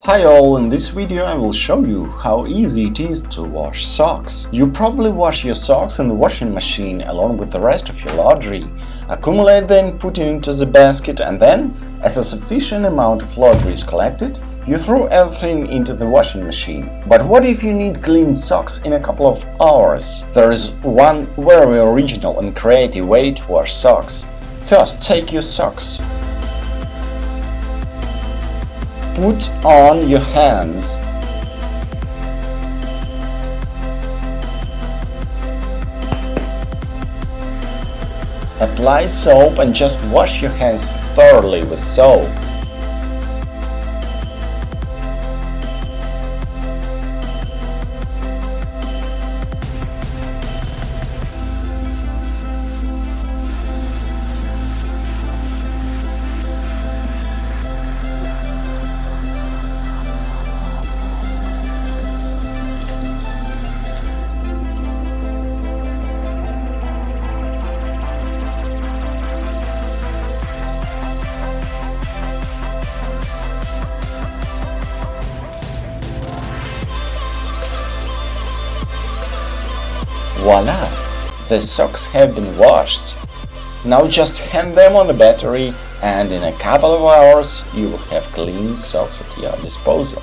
Hi all, in this video I will show you how easy it is to wash socks. You probably wash your socks in the washing machine along with the rest of your laundry. Accumulate them, put it into the basket, and then, as a sufficient amount of laundry is collected, you throw everything into the washing machine. But what if you need clean socks in a couple of hours? There is one very original and creative way to wash socks. First, take your socks. Put on your hands. Apply soap and just wash your hands thoroughly with soap. Voila! The socks have been washed. Now just hang them on the battery and in a couple of hours you will have clean socks at your disposal.